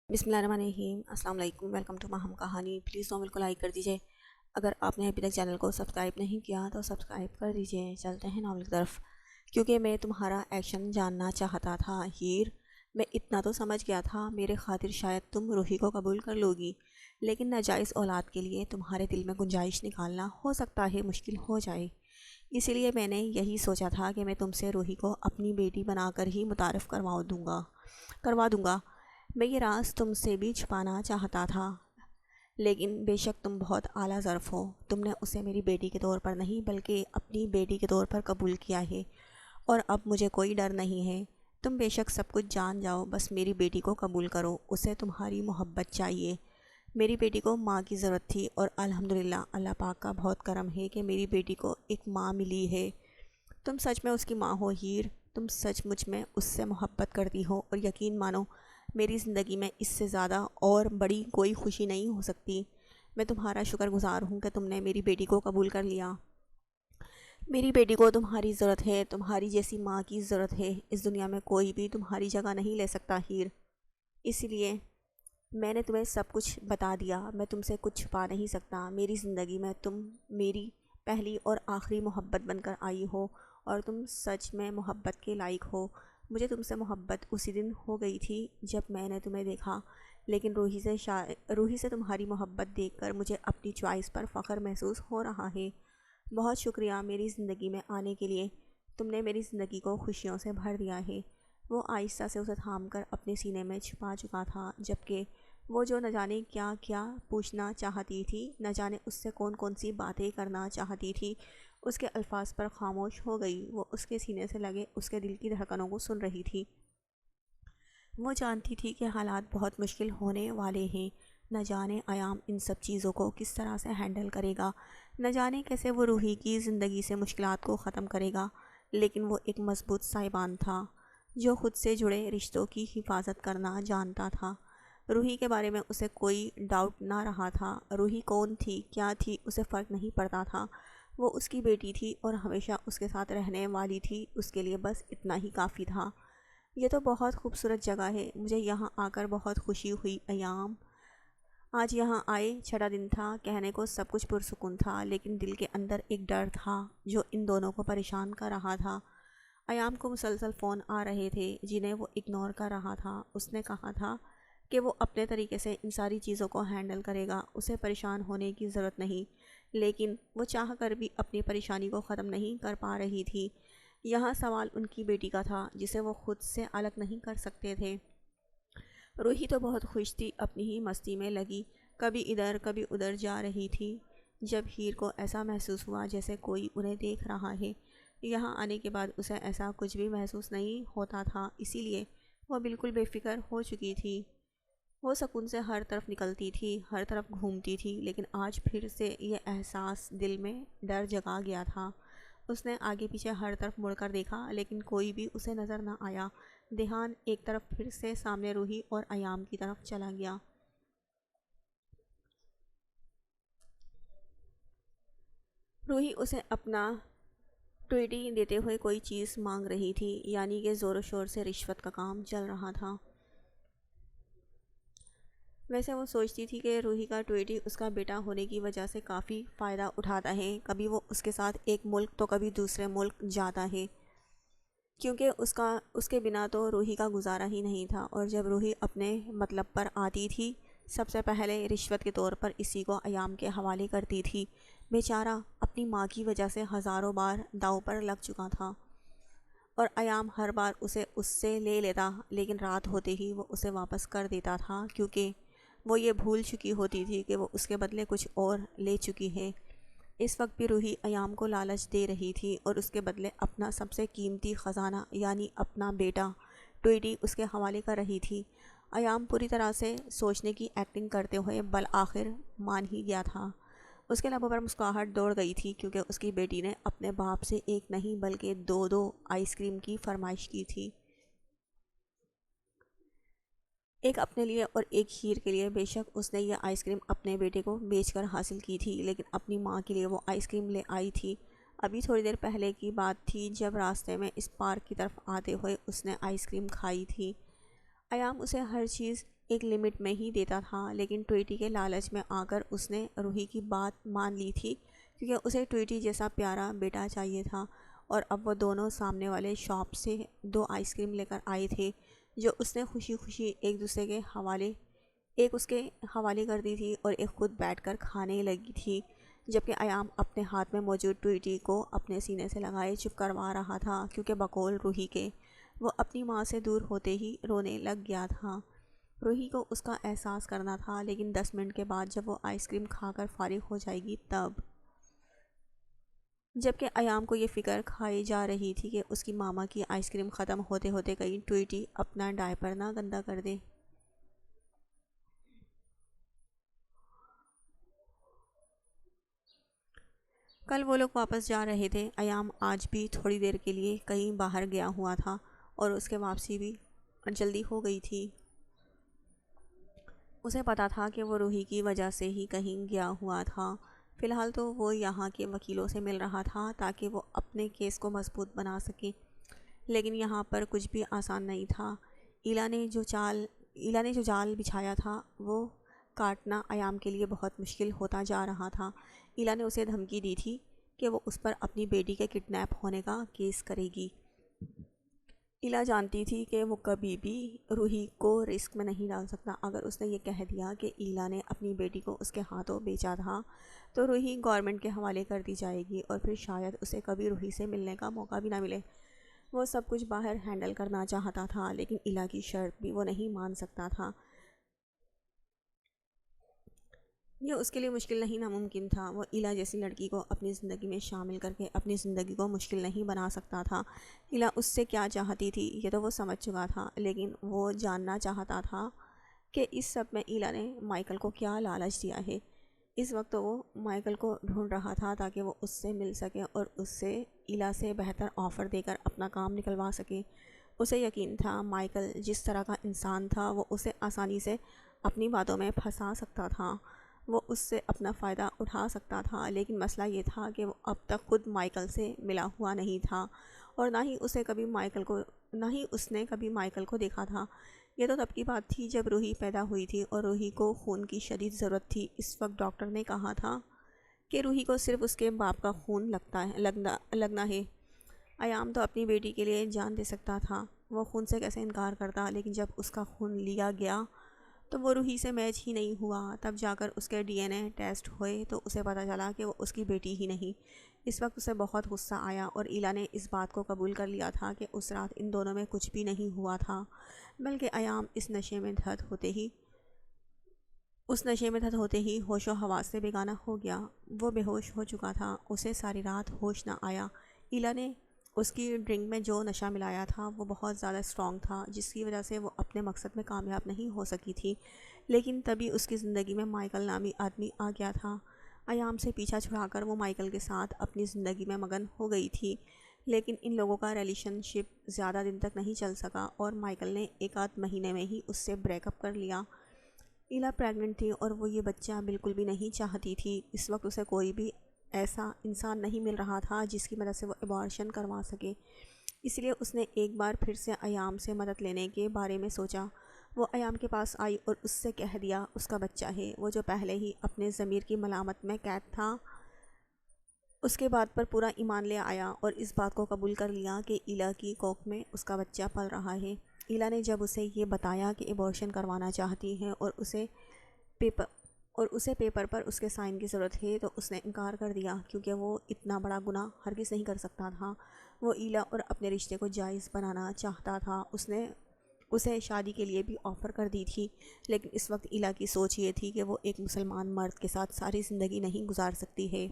بسم اللہ الرحمن الرحیم۔ السلام علیکم، ویلکم ٹو ماہم کہانی۔ پلیز ناول کو لائک کر دیجئے۔ اگر آپ نے ابھی تک چینل کو سبسکرائب نہیں کیا تو سبسکرائب کر دیجئے۔ چلتے ہیں ناول کی طرف۔ کیونکہ میں تمہارا ایکشن جاننا چاہتا تھا ہیر، میں اتنا تو سمجھ گیا تھا میرے خاطر شاید تم روحی کو قبول کر لو گی، لیکن ناجائز اولاد کے لیے تمہارے دل میں گنجائش نکالنا ہو سکتا ہے مشکل ہو جائے۔ اسی لیے میں نے یہی سوچا تھا کہ میں تم سے روحی کو اپنی بیٹی بنا کر ہی متعارف کروا دوں گا۔ میں یہ راز تم سے بھی چھپانا چاہتا تھا، لیکن بے شک تم بہت اعلیٰ ظرف ہو۔ تم نے اسے میری بیٹی کے طور پر نہیں بلکہ اپنی بیٹی کے طور پر قبول کیا ہے، اور اب مجھے کوئی ڈر نہیں ہے۔ تم بے شک سب کچھ جان جاؤ، بس میری بیٹی کو قبول کرو۔ اسے تمہاری محبت چاہیے۔ میری بیٹی کو ماں کی ضرورت تھی، اور الحمدللہ اللہ پاک کا بہت کرم ہے کہ میری بیٹی کو ایک ماں ملی ہے۔ تم سچ میں اس کی ماں ہو ہیر، تم سچ مچ میں اس سے محبت کرتی ہو، اور یقین مانو میری زندگی میں اس سے زیادہ اور بڑی کوئی خوشی نہیں ہو سکتی۔ میں تمہارا شکر گزار ہوں کہ تم نے میری بیٹی کو قبول کر لیا۔ میری بیٹی کو تمہاری ضرورت ہے، تمہاری جیسی ماں کی ضرورت ہے۔ اس دنیا میں کوئی بھی تمہاری جگہ نہیں لے سکتا ہیر، اس لیے میں نے تمہیں سب کچھ بتا دیا۔ میں تم سے کچھ چھپا نہیں سکتا۔ میری زندگی میں تم میری پہلی اور آخری محبت بن کر آئی ہو، اور تم سچ میں محبت کے لائق ہو۔ مجھے تم سے محبت اسی دن ہو گئی تھی جب میں نے تمہیں دیکھا، لیکن روحی سے تمہاری محبت دیکھ کر مجھے اپنی چوائس پر فخر محسوس ہو رہا ہے۔ بہت شکریہ میری زندگی میں آنے کے لیے، تم نے میری زندگی کو خوشیوں سے بھر دیا ہے۔ وہ آہستہ سے اسے تھام کر اپنے سینے میں چھپا چکا تھا، جبکہ وہ جو نہ جانے کیا کیا پوچھنا چاہتی تھی، نہ جانے اس سے کون کون سی باتیں کرنا چاہتی تھی، اس کے الفاظ پر خاموش ہو گئی۔ وہ اس کے سینے سے لگے اس کے دل کی دھڑکنوں کو سن رہی تھی۔ وہ جانتی تھی کہ حالات بہت مشکل ہونے والے ہیں۔ نہ جانے ایام ان سب چیزوں کو کس طرح سے ہینڈل کرے گا، نہ جانے کیسے وہ روحی کی زندگی سے مشکلات کو ختم کرے گا، لیکن وہ ایک مضبوط سائبان تھا جو خود سے جڑے رشتوں کی حفاظت کرنا جانتا تھا۔ روحی کے بارے میں اسے کوئی ڈاؤٹ نہ رہا تھا۔ روحی کون تھی، کیا تھی، اسے فرق نہیں پڑتا تھا۔ وہ اس کی بیٹی تھی اور ہمیشہ اس کے ساتھ رہنے والی تھی، اس کے لیے بس اتنا ہی کافی تھا۔ یہ تو بہت خوبصورت جگہ ہے، مجھے یہاں آ کر بہت خوشی ہوئی ایام۔ آج یہاں آئے چھٹا دن تھا، کہنے کو سب کچھ پرسکون تھا، لیکن دل کے اندر ایک ڈر تھا جو ان دونوں کو پریشان کر رہا تھا۔ ایام کو مسلسل فون آ رہے تھے جنہیں وہ اگنور کر رہا تھا۔ اس نے کہا تھا کہ وہ اپنے طریقے سے ان ساری چیزوں کو ہینڈل کرے گا، اسے پریشان ہونے کی ضرورت نہیں، لیکن وہ چاہ کر بھی اپنی پریشانی کو ختم نہیں کر پا رہی تھی۔ یہاں سوال ان کی بیٹی کا تھا جسے وہ خود سے الگ نہیں کر سکتے تھے۔ روحی تو بہت خوش تھی، اپنی ہی مستی میں لگی، کبھی ادھر کبھی ادھر جا رہی تھی۔ جب ہیر کو ایسا محسوس ہوا جیسے کوئی انہیں دیکھ رہا ہے، یہاں آنے کے بعد اسے ایسا کچھ بھی محسوس نہیں ہوتا تھا، اسی لیے وہ بالکل بے فکر ہو چکی تھی۔ وہ سکون سے ہر طرف نکلتی تھی، ہر طرف گھومتی تھی، لیکن آج پھر سے یہ احساس دل میں ڈر جگا گیا تھا۔ اس نے آگے پیچھے ہر طرف مڑ کر دیکھا، لیکن کوئی بھی اسے نظر نہ آیا۔ دھیان ایک طرف پھر سے سامنے روحی اور ایام کی طرف چلا گیا۔ روحی اسے اپنا ٹویٹی دیتے ہوئے کوئی چیز مانگ رہی تھی، یعنی کہ زور و شور سے رشوت کا کام چل رہا تھا۔ ویسے وہ سوچتی تھی کہ روحی کا ٹویٹی اس کا بیٹا ہونے کی وجہ سے کافی فائدہ اٹھاتا ہے، کبھی وہ اس کے ساتھ ایک ملک تو کبھی دوسرے ملک جاتا ہے، کیونکہ اس کے بنا تو روحی کا گزارا ہی نہیں تھا، اور جب روحی اپنے مطلب پر آتی تھی سب سے پہلے رشوت کے طور پر اسی کو ایام کے حوالے کرتی تھی۔ بیچارہ اپنی ماں کی وجہ سے ہزاروں بار داؤ پر لگ چکا تھا، اور ایام ہر بار اسے اس سے لے لیتا، لیکن رات ہوتے ہی وہ اسے واپس کر دیتا تھا، کیونکہ وہ یہ بھول چکی ہوتی تھی کہ وہ اس کے بدلے کچھ اور لے چکی ہے۔ اس وقت بھی روحی ایام کو لالچ دے رہی تھی، اور اس کے بدلے اپنا سب سے قیمتی خزانہ یعنی اپنا بیٹا ٹویٹی اس کے حوالے کر رہی تھی۔ ایام پوری طرح سے سوچنے کی ایکٹنگ کرتے ہوئے بالآخر مان ہی گیا تھا۔ اس کے لبوں پر مسکراہٹ دوڑ گئی تھی، کیونکہ اس کی بیٹی نے اپنے باپ سے ایک نہیں بلکہ دو دو آئس کریم کی فرمائش کی تھی، ایک اپنے لیے اور ایک ہیر کے لیے۔ بے شک اس نے یہ آئس کریم اپنے بیٹے کو بیچ کر حاصل کی تھی، لیکن اپنی ماں کے لیے وہ آئس کریم لے آئی تھی۔ ابھی تھوڑی دیر پہلے کی بات تھی جب راستے میں اس پارک کی طرف آتے ہوئے اس نے آئس کریم کھائی تھی۔ ایام اسے ہر چیز ایک لمٹ میں ہی دیتا تھا، لیکن ٹویٹی کے لالچ میں آ کر اس نے روحی کی بات مان لی تھی، کیونکہ اسے ٹویٹی جیسا پیارا بیٹا چاہیے تھا۔ اور اب وہ دونوں سامنے والے شاپ سے 2 آئس کریم لے کر آئے تھے، جو اس نے خوشی خوشی ایک دوسرے کے حوالے، ایک اس کے حوالے کر دی تھی اور ایک خود بیٹھ کر کھانے لگی تھی، جبکہ ایام اپنے ہاتھ میں موجود ٹویٹی کو اپنے سینے سے لگائے چپ کروا رہا تھا، کیونکہ بقول روحی کے وہ اپنی ماں سے دور ہوتے ہی رونے لگ گیا تھا۔ روحی کو اس کا احساس کرنا تھا، لیکن 10 منٹ کے بعد جب وہ آئس کریم کھا کر فارغ ہو جائے گی تب۔ جبکہ ایام کو یہ فکر کھائی جا رہی تھی کہ اس کی ماما کی آئس کریم ختم ہوتے ہوتے کہیں ٹویٹی اپنا ڈائپر نہ گندا کر دے۔ کل وہ لوگ واپس جا رہے تھے۔ ایام آج بھی تھوڑی دیر کے لیے کہیں باہر گیا ہوا تھا اور اس کے واپسی بھی جلدی ہو گئی تھی۔ اسے پتا تھا کہ وہ روحی کی وجہ سے ہی کہیں گیا ہوا تھا۔ فی الحال تو وہ یہاں کے وکیلوں سے مل رہا تھا تاکہ وہ اپنے کیس کو مضبوط بنا سکے، لیکن یہاں پر کچھ بھی آسان نہیں تھا۔ ایلا نے جو جال بچھایا تھا وہ کاٹنا ایام کے لیے بہت مشکل ہوتا جا رہا تھا۔ ایلا نے اسے دھمکی دی تھی کہ وہ اس پر اپنی بیٹی کے کڈنیپ ہونے کا کیس کرے گی۔ ایلا جانتی تھی کہ وہ کبھی بھی روحی کو رسک میں نہیں ڈال سکتا۔ اگر اس نے یہ کہہ دیا کہ ایلا نے اپنی بیٹی کو اس کے ہاتھوں بیچا تھا تو روحی گورنمنٹ کے حوالے کر دی جائے گی اور پھر شاید اسے کبھی روحی سے ملنے کا موقع بھی نہ ملے۔ وہ سب کچھ باہر ہینڈل کرنا چاہتا تھا، لیکن ایلا کی شرط بھی وہ نہیں مان سکتا تھا۔ یہ اس کے لیے مشکل نہیں ناممکن تھا۔ وہ ایلا جیسی لڑکی کو اپنی زندگی میں شامل کر کے اپنی زندگی کو مشکل نہیں بنا سکتا تھا۔ ایلا اس سے کیا چاہتی تھی یہ تو وہ سمجھ چکا تھا، لیکن وہ جاننا چاہتا تھا کہ اس سب میں ایلا نے مائیکل کو کیا لالچ دیا ہے۔ اس وقت وہ مائیکل کو ڈھونڈ رہا تھا تاکہ وہ اس سے مل سکے اور اس سے ایلا سے بہتر آفر دے کر اپنا کام نکلوا سکے۔ اسے یقین تھا مائیکل جس طرح کا انسان تھا وہ اسے آسانی سے اپنی باتوں میں پھنسا سکتا تھا، وہ اس سے اپنا فائدہ اٹھا سکتا تھا، لیکن مسئلہ یہ تھا کہ وہ اب تک خود مائیکل سے ملا ہوا نہیں تھا اور نہ ہی اس نے کبھی مائیکل کو دیکھا تھا۔ یہ تو تب کی بات تھی جب روحی پیدا ہوئی تھی اور روحی کو خون کی شدید ضرورت تھی۔ اس وقت ڈاکٹر نے کہا تھا کہ روحی کو صرف اس کے باپ کا خون لگنا ہے۔ ایام تو اپنی بیٹی کے لیے جان دے سکتا تھا، وہ خون سے کیسے انکار کرتا، لیکن جب اس کا خون لیا گیا تو وہ روحی سے میچ ہی نہیں ہوا۔ تب جا کر اس کے ڈی این اے ٹیسٹ ہوئے تو اسے پتہ چلا کہ وہ اس کی بیٹی ہی نہیں۔ اس وقت اسے بہت غصہ آیا اور ایلا نے اس بات کو قبول کر لیا تھا کہ اس رات ان دونوں میں کچھ بھی نہیں ہوا تھا، بلکہ ایام اس نشے میں دھت ہوتے ہی ہوش و حواس سے بیگانہ ہو گیا۔ وہ بے ہوش ہو چکا تھا، اسے ساری رات ہوش نہ آیا۔ ایلا نے اس کی ڈرنک میں جو نشہ ملایا تھا وہ بہت زیادہ اسٹرانگ تھا، جس کی وجہ سے وہ اپنے مقصد میں کامیاب نہیں ہو سکی تھی، لیکن تبھی اس کی زندگی میں مائیکل نامی آدمی آ گیا تھا۔ ایام سے پیچھا چھڑا کر وہ مائیکل کے ساتھ اپنی زندگی میں مگن ہو گئی تھی، لیکن ان لوگوں کا ریلیشن شپ زیادہ دن تک نہیں چل سکا اور مائیکل نے 1 آدھ مہینے میں ہی اس سے بریک اپ کر لیا۔ ایلا پریگننٹ تھی اور وہ یہ بچہ بالکل بھی نہیں چاہتی تھی۔ اس وقت اسے کوئی بھی ایسا انسان نہیں مل رہا تھا جس کی مدد سے وہ ابارشن کروا سکے، اس لیے اس نے ایک بار پھر سے ایام سے مدد لینے کے بارے میں سوچا۔ وہ ایام کے پاس آئی اور اس سے کہہ دیا اس کا بچہ ہے، وہ جو پہلے ہی اپنے ضمیر کی ملامت میں قید تھا، اس کے بعد پر پورا ایمان لے آیا اور اس بات کو قبول کر لیا کہ ایلا کی کوکھ میں اس کا بچہ پل رہا ہے۔ ایلا نے جب اسے یہ بتایا کہ ابارشن کروانا چاہتی ہے اور اسے پیپر پر اس کے سائن کی ضرورت ہے تو اس نے انکار کر دیا، کیونکہ وہ اتنا بڑا گناہ ہرگز نہیں کر سکتا تھا۔ وہ ایلا اور اپنے رشتے کو جائز بنانا چاہتا تھا۔ اس نے اسے شادی کے لیے بھی آفر کر دی تھی، لیکن اس وقت ایلا کی سوچ یہ تھی کہ وہ ایک مسلمان مرد کے ساتھ ساری زندگی نہیں گزار سکتی ہے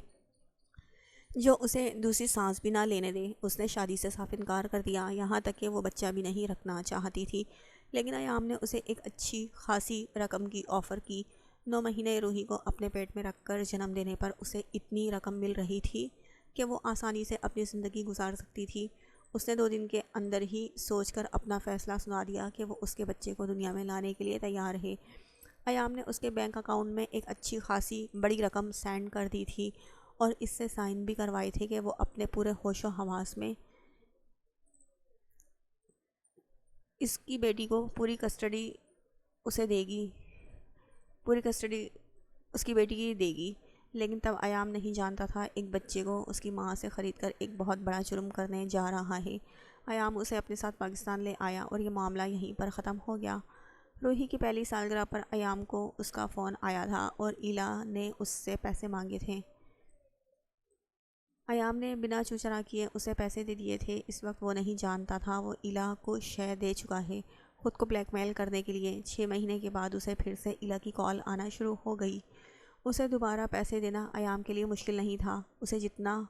جو اسے دوسری سانس بھی نہ لینے دے۔ اس نے شادی سے صاف انکار کر دیا، یہاں تک کہ وہ بچہ بھی نہیں رکھنا چاہتی تھی، لیکن ایام نے اسے ایک اچھی خاصی رقم کی آفر کی۔ 9 مہینے روحی کو اپنے پیٹ میں رکھ کر جنم دینے پر اسے اتنی رقم مل رہی تھی کہ وہ آسانی سے اپنی زندگی گزار سکتی تھی۔ اس نے 2 دن کے اندر ہی سوچ کر اپنا فیصلہ سنا دیا کہ وہ اس کے بچے کو دنیا میں لانے کے لیے تیار ہے۔ ایام نے اس کے بینک اکاؤنٹ میں ایک اچھی خاصی بڑی رقم سینڈ کر دی تھی اور اس سے سائن بھی کروائے تھے کہ وہ اپنے پورے ہوش و حواس میں اس کی بیٹی کو پوری کسٹڈی اسے دے گی، پوری کسٹڈی اس کی بیٹی کی دے گی، لیکن تب ایام نہیں جانتا تھا ایک بچے کو اس کی ماں سے خرید کر ایک بہت بڑا جرم کرنے جا رہا ہے۔ ایام اسے اپنے ساتھ پاکستان لے آیا اور یہ معاملہ یہیں پر ختم ہو گیا۔ روحی کی پہلی سالگرہ پر ایام کو اس کا فون آیا تھا اور ایلا نے اس سے پیسے مانگے تھے۔ ایام نے بنا چوچرا کیے اسے پیسے دے دیے تھے۔ اس وقت وہ نہیں جانتا تھا وہ ایلا کو شے دے چکا ہے خود کو بلیک میل کرنے کے لیے۔ 6 مہینے کے بعد اسے پھر سے ایلا کی کال آنا شروع ہو گئی۔ اسے دوبارہ پیسے دینا ایام کے لیے مشکل نہیں تھا، اسے جتنا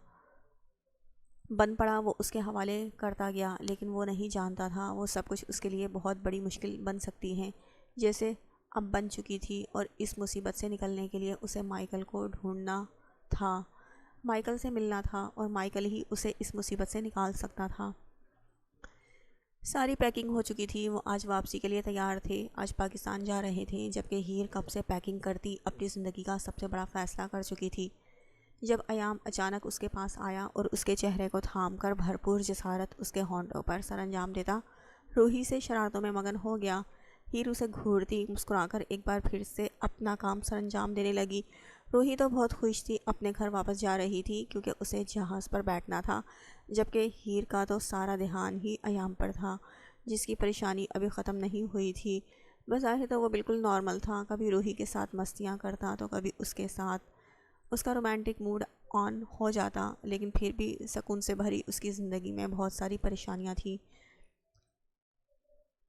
بن پڑا وہ اس کے حوالے کرتا گیا، لیکن وہ نہیں جانتا تھا وہ سب کچھ اس کے لیے بہت بڑی مشکل بن سکتی ہے، جیسے اب بن چکی تھی، اور اس مصیبت سے نکلنے کے لیے اسے مائیکل کو ڈھونڈنا تھا، مائیکل سے ملنا تھا، اور مائیکل ہی اسے اس مصیبت سے نکال سکتا تھا۔ ساری پیکنگ ہو چکی تھی، وہ آج واپسی کے لیے تیار تھے، آج پاکستان جا رہے تھے، جبکہ ہیر کب سے پیکنگ کرتی اپنی زندگی کا سب سے بڑا فیصلہ کر چکی تھی۔ جب ایام اچانک اس کے پاس آیا اور اس کے چہرے کو تھام کر بھرپور جسارت اس کے ہونٹوں پر سر انجام دیتا، روحی سے شرارتوں میں مگن ہو گیا۔ ہیر اسے گھورتی مسکرا کر ایک بار پھر سے اپنا کام سر انجام دینے لگی۔ روحی تو بہت خوش تھی، اپنے گھر واپس جا رہی تھی کیونکہ اسے جہاز پر بیٹھنا تھا، جبکہ ہیر کا تو سارا دھیان ہی ایام پر تھا، جس کی پریشانی ابھی ختم نہیں ہوئی تھی۔ بظاہر تو وہ بالکل نارمل تھا، کبھی روحی کے ساتھ مستیاں کرتا تو کبھی اس کے ساتھ، اس کا رومانٹک موڈ آن ہو جاتا، لیکن پھر بھی سکون سے بھری اس کی زندگی میں بہت ساری پریشانیاں تھیں۔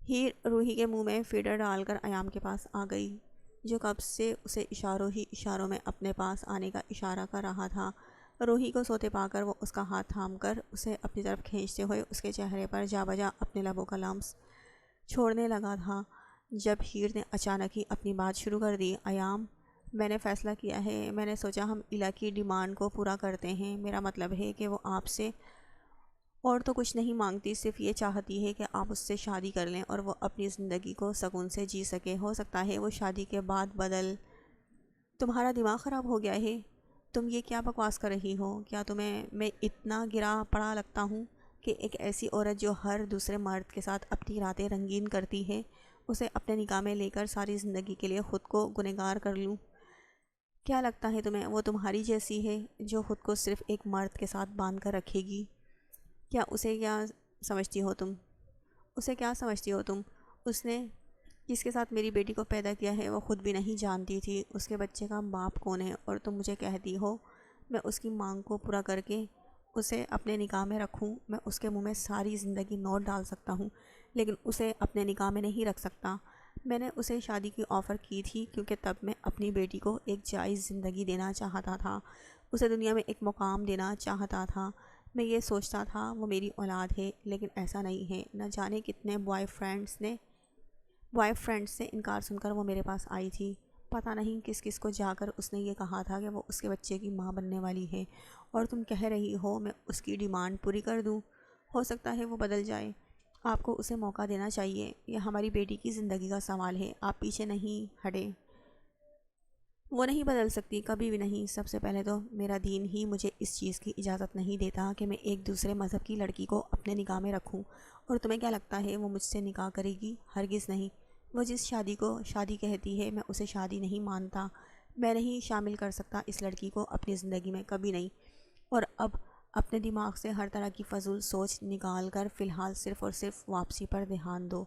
ہیر روحی کے منہ میں فیڈر ڈال کر ایام کے پاس آ گئی، جو کب سے اسے اشاروں ہی اشاروں میں اپنے پاس آنے کا اشارہ کر رہا تھا۔ روحی کو سوتے پا کر وہ اس کا ہاتھ تھام کر اسے اپنی طرف کھینچتے ہوئے اس کے چہرے پر جا بجا اپنے لبوں کا لمس چھوڑنے لگا تھا، جب ہیر نے اچانک ہی اپنی بات شروع کر دی۔ ایام، میں نے فیصلہ کیا ہے، میں نے سوچا ہم ایلا کی ڈیمانڈ کو پورا کرتے ہیں، میرا مطلب ہے کہ وہ آپ سے اور تو کچھ نہیں مانگتی، صرف یہ چاہتی ہے کہ آپ اس سے شادی کر لیں اور وہ اپنی زندگی کو سکون سے جی سکے۔ ہو سکتا ہے وہ شادی کے بعد بدل۔ تمہارا دماغ خراب ہو گیا ہے؟ تم یہ کیا بکواس کر رہی ہو؟ کیا تمہیں میں اتنا گرا پڑا لگتا ہوں کہ ایک ایسی عورت جو ہر دوسرے مرد کے ساتھ اپنی راتیں رنگین کرتی ہے، اسے اپنے نکاح میں لے کر ساری زندگی کے لیے خود کو گنہگار کر لوں؟ کیا لگتا ہے تمہیں وہ تمہاری جیسی ہے جو خود کو صرف ایک مرد کے ساتھ باندھ کر رکھے گی؟ کیا سمجھتی ہو تم اسے کیا سمجھتی ہو تم؟ اس نے جس کے ساتھ میری بیٹی کو پیدا کیا ہے وہ خود بھی نہیں جانتی تھی اس کے بچے کا باپ کون ہے، اور تم مجھے کہتی ہو میں اس کی مانگ کو پورا کر کے اسے اپنے نکاح میں رکھوں؟ میں اس کے منہ میں ساری زندگی نوٹ ڈال سکتا ہوں، لیکن اسے اپنے نکاح میں نہیں رکھ سکتا۔ میں نے اسے شادی کی آفر کی تھی کیونکہ تب میں اپنی بیٹی کو ایک جائز زندگی دینا چاہتا تھا، اسے دنیا میں ایک مقام دینا چاہتا تھا۔ میں یہ سوچتا تھا وہ میری اولاد ہے، لیکن ایسا نہیں ہے۔ نہ جانے کتنے بوائے فرینڈ سے انکار سن کر وہ میرے پاس آئی تھی۔ پتہ نہیں کس کس کو جا کر اس نے یہ کہا تھا کہ وہ اس کے بچے کی ماں بننے والی ہے، اور تم کہہ رہی ہو میں اس کی ڈیمانڈ پوری کر دوں؟ ہو سکتا ہے وہ بدل جائے، آپ کو اسے موقع دینا چاہیے، یہ ہماری بیٹی کی زندگی کا سوال ہے، آپ پیچھے نہیں ہٹیں۔ وہ نہیں بدل سکتی، کبھی بھی نہیں۔ سب سے پہلے تو میرا دین ہی مجھے اس چیز کی اجازت نہیں دیتا کہ میں ایک دوسرے مذہب کی لڑکی کو اپنے نکاح میں رکھوں، اور تمہیں کیا لگتا ہے وہ مجھ سے نکاح کرے گی؟ ہرگز نہیں۔ وہ جس شادی کو شادی کہتی ہے میں اسے شادی نہیں مانتا، میں نہیں شامل کر سکتا اس لڑکی کو اپنی زندگی میں، کبھی نہیں۔ اور اب اپنے دماغ سے ہر طرح کی فضول سوچ نکال کر فی الحال صرف اور صرف واپسی پر دھیان دو۔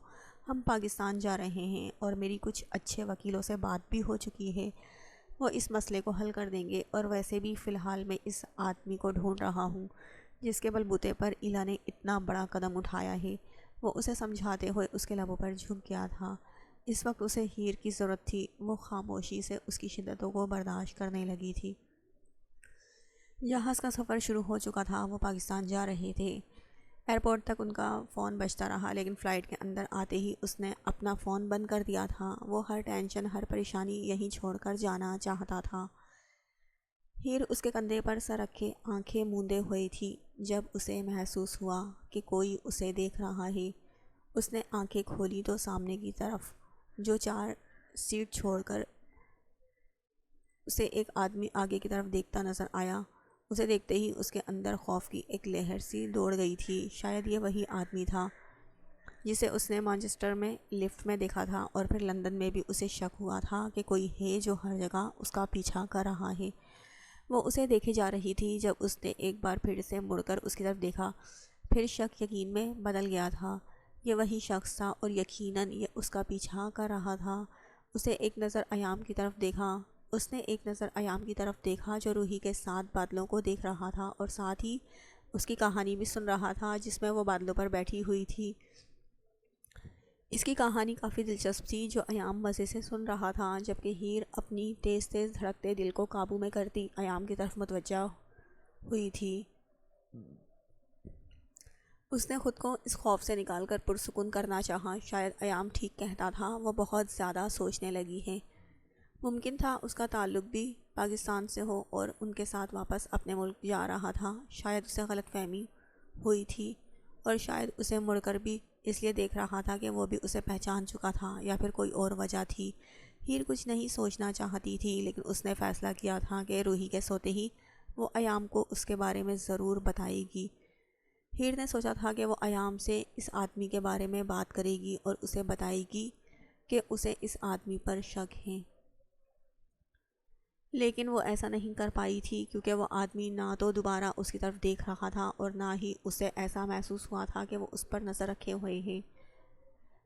ہم پاکستان جا رہے ہیں اور میری کچھ اچھے وکیلوں سے بات بھی ہو چکی ہے، وہ اس مسئلے کو حل کر دیں گے، اور ویسے بھی فی الحال میں اس آدمی کو ڈھونڈ رہا ہوں جس کے بلبوتے پر ایلا نے اتنا بڑا قدم اٹھایا ہے۔ وہ اسے سمجھاتے ہوئے اس کے لبوں پر جھک گیا تھا۔ اس وقت اسے ہیر کی ضرورت تھی، وہ خاموشی سے اس کی شدتوں کو برداشت کرنے لگی تھی۔ جہاز کا سفر شروع ہو چکا تھا، وہ پاکستان جا رہے تھے۔ ایئرپورٹ تک ان کا فون بجتا رہا، لیکن فلائٹ کے اندر آتے ہی اس نے اپنا فون بند کر دیا تھا۔ وہ ہر ٹینشن، ہر پریشانی یہیں چھوڑ کر جانا چاہتا تھا۔ ہیر اس کے کندھے پر سر رکھے آنکھیں موندے ہوئی تھی جب اسے محسوس ہوا کہ کوئی اسے دیکھ رہا ہے۔ اس نے آنکھیں کھولی تو سامنے کی طرف جو 4 سیٹ چھوڑ کر اسے ایک آدمی آگے کی طرف دیکھتا نظر آیا۔ اسے دیکھتے ہی اس کے اندر خوف کی ایک لہر سی دوڑ گئی تھی، شاید یہ وہی آدمی تھا جسے اس نے مانچسٹر میں لفٹ میں دیکھا تھا، اور پھر لندن میں بھی اسے شک ہوا تھا کہ کوئی ہے جو ہر جگہ اس کا پیچھا کر رہا ہے۔ وہ اسے دیکھے جا رہی تھی جب اس نے ایک بار پھر سے مڑ کر اس کی طرف دیکھا، پھر شک یقین میں بدل گیا تھا۔ یہ وہی شخص تھا اور یقیناً یہ اس کا پیچھا کر رہا تھا۔ اسے ایک نظر ایام کی طرف دیکھا اس نے ایک نظر ایام کی طرف دیکھا جو روحی کے ساتھ بادلوں کو دیکھ رہا تھا اور ساتھ ہی اس کی کہانی بھی سن رہا تھا جس میں وہ بادلوں پر بیٹھی ہوئی تھی۔ اس کی کہانی کافی دلچسپ تھی جو ایام مزے سے سن رہا تھا، جبکہ ہیر اپنی تیز تیز دھڑکتے دل کو قابو میں کرتی ایام کی طرف متوجہ ہوئی تھی۔ اس نے خود کو اس خوف سے نکال کر پرسکون کرنا چاہا۔ شاید ایام ٹھیک کہتا تھا، وہ بہت زیادہ سوچنے لگی ہے۔ ممکن تھا اس کا تعلق بھی پاکستان سے ہو اور ان کے ساتھ واپس اپنے ملک جا رہا تھا۔ شاید اسے غلط فہمی ہوئی تھی اور شاید اسے مڑ کر بھی اس لیے دیکھ رہا تھا کہ وہ بھی اسے پہچان چکا تھا، یا پھر کوئی اور وجہ تھی۔ ہیر کچھ نہیں سوچنا چاہتی تھی، لیکن اس نے فیصلہ کیا تھا کہ روحی کے سوتے ہی وہ ایام کو اس کے بارے میں ضرور بتائے گی۔ ہیر نے سوچا تھا کہ وہ ایام سے اس آدمی کے بارے میں بات کرے گی اور اسے بتائے گی کہ اسے اس آدمی پر شک ہے، لیکن وہ ایسا نہیں کر پائی تھی کیونکہ وہ آدمی نہ تو دوبارہ اس کی طرف دیکھ رہا تھا اور نہ ہی اسے ایسا محسوس ہوا تھا کہ وہ اس پر نظر رکھے ہوئے ہیں،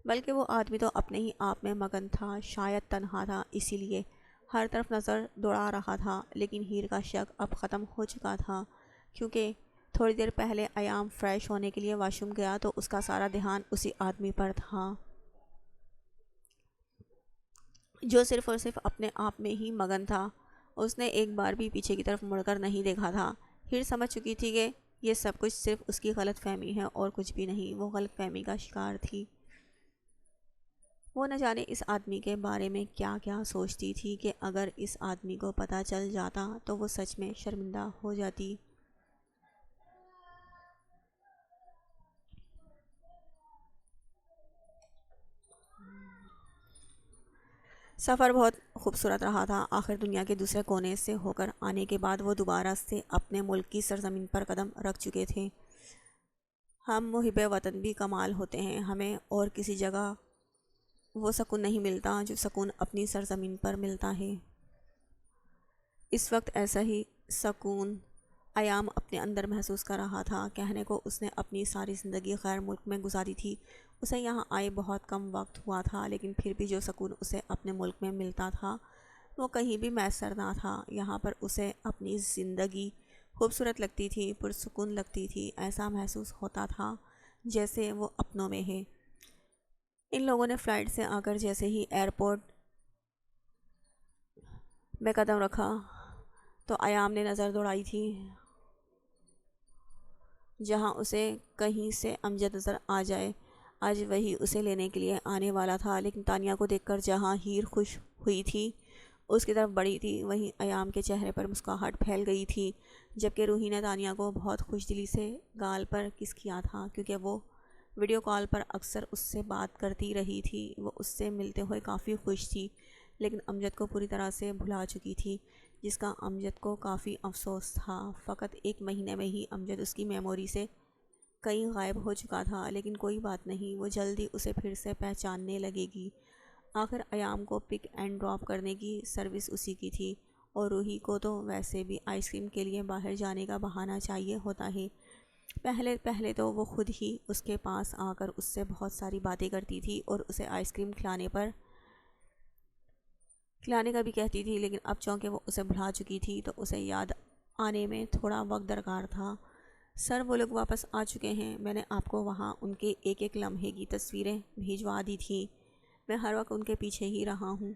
بلکہ وہ آدمی تو اپنے ہی آپ میں مگن تھا، شاید تنہا تھا، اسی لیے ہر طرف نظر دوڑا رہا تھا۔ لیکن ہیر کا شک اب ختم ہو چکا تھا، کیونکہ تھوڑی دیر پہلے ایام فریش ہونے کے لیے واش روم گیا تو اس کا سارا دھیان اسی آدمی پر تھا جو صرف اور صرف اپنے آپ میں ہی مگن تھا۔ اس نے ایک بار بھی پیچھے کی طرف مڑ کر نہیں دیکھا تھا۔ ہیر سمجھ چکی تھی کہ یہ سب کچھ صرف اس کی غلط فہمی ہے اور کچھ بھی نہیں۔ وہ غلط فہمی کا شکار تھی۔ وہ نہ جانے اس آدمی کے بارے میں کیا کیا سوچتی تھی کہ اگر اس آدمی کو پتہ چل جاتا تو وہ سچ میں شرمندہ ہو جاتی۔ سفر بہت خوبصورت رہا تھا۔ آخر دنیا کے دوسرے کونے سے ہو کر آنے کے بعد وہ دوبارہ سے اپنے ملک کی سرزمین پر قدم رکھ چکے تھے۔ ہم محب وطن بھی کمال ہوتے ہیں، ہمیں اور کسی جگہ وہ سکون نہیں ملتا جو سکون اپنی سرزمین پر ملتا ہے۔ اس وقت ایسا ہی سکون ایام اپنے اندر محسوس کر رہا تھا۔ کہنے کو اس نے اپنی ساری زندگی غیر ملک میں گزاری تھی، اسے یہاں آئے بہت کم وقت ہوا تھا، لیکن پھر بھی جو سکون اسے اپنے ملک میں ملتا تھا وہ کہیں بھی میسر نہ تھا۔ یہاں پر اسے اپنی زندگی خوبصورت لگتی تھی، پرسکون لگتی تھی، ایسا محسوس ہوتا تھا جیسے وہ اپنوں میں ہے۔ ان لوگوں نے فلائٹ سے آ کر جیسے ہی ایئرپورٹ میں قدم رکھا تو ایام نے نظر دوڑائی تھی جہاں اسے کہیں سے امجد نظر آ جائے۔ آج وہی اسے لینے کے لیے آنے والا تھا، لیکن تانیہ کو دیکھ کر جہاں ہیر خوش ہوئی تھی اس کی طرف بڑھی تھی، وہیں ایام کے چہرے پر مسکراہٹ پھیل گئی تھی، جبکہ روحی نے تانیہ کو بہت خوش دلی سے گال پر کس کیا تھا کیونکہ وہ ویڈیو کال پر اکثر اس سے بات کرتی رہی تھی۔ وہ اس سے ملتے ہوئے کافی خوش تھی، لیکن امجد کو پوری طرح سے بھلا چکی تھی، جس کا امجد کو کافی افسوس تھا۔ فقط ایک مہینے میں ہی امجد اس کی میموری سے کہیں غائب ہو چکا تھا، لیکن کوئی بات نہیں، وہ جلدی اسے پھر سے پہچاننے لگے گی۔ آخر ایام کو پک اینڈ ڈراپ کرنے کی سروس اسی کی تھی، اور روحی کو تو ویسے بھی آئس کریم کے لیے باہر جانے کا بہانہ چاہیے ہوتا ہے۔ پہلے تو وہ خود ہی اس کے پاس آ کر اس سے بہت ساری باتیں کرتی تھی اور اسے آئس کریم کھلانے کا بھی کہتی تھی، لیکن اب چونکہ وہ اسے بھلا چکی تھی تو اسے یاد آنے میں تھوڑا وقت درکار تھا۔ سر وہ لوگ واپس آ چکے ہیں، میں نے آپ کو وہاں ان کے ایک ایک لمحے کی تصویریں بھیجوا دی تھیں، میں ہر وقت ان کے پیچھے ہی رہا ہوں۔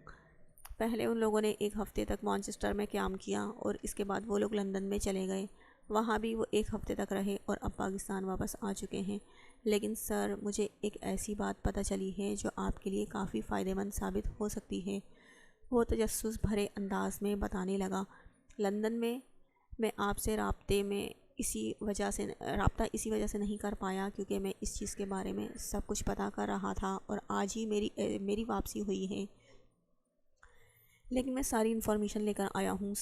پہلے ان لوگوں نے ایک ہفتے تک مانچسٹر میں قیام کیا اور اس کے بعد وہ لوگ لندن میں چلے گئے، وہاں بھی وہ ایک ہفتے تک رہے اور اب پاکستان واپس آ چکے ہیں۔ لیکن سر مجھے ایک ایسی بات پتہ چلی ہے جو آپ کے لیے کافی فائدہ مند ثابت ہو سکتی ہے، وہ تجسس بھرے انداز میں بتانے لگا۔ لندن میں آپ سے رابطہ اسی وجہ سے نہیں کر پایا کیونکہ میں اس چیز کے بارے میں سب کچھ پتہ کر رہا تھا اور آج ہی میری واپسی ہوئی ہے، لیکن میں ساری انفارمیشن لے کر آیا ہوں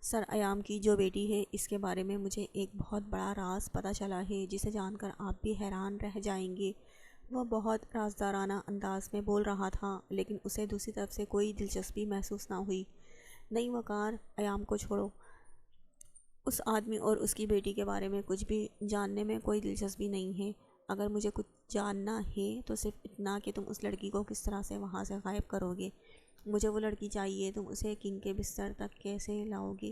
سر ایام کی جو بیٹی ہے اس کے بارے میں مجھے ایک بہت بڑا راز پتہ چلا ہے جسے جان کر آپ بھی حیران رہ جائیں گے۔ وہ بہت رازدارانہ انداز میں بول رہا تھا، لیکن اسے دوسری طرف سے کوئی دلچسپی محسوس نہ ہوئی۔ نہیں وقار، ایام کو چھوڑو، اس آدمی اور اس کی بیٹی کے بارے میں کچھ بھی جاننے میں کوئی دلچسپی نہیں ہے۔ اگر مجھے کچھ جاننا ہے تو صرف اتنا کہ تم اس لڑکی کو کس طرح سے وہاں سے غائب کرو گے۔ مجھے وہ لڑکی چاہیے، تم اسے کنگ کے بستر تک کیسے لاؤ گے؟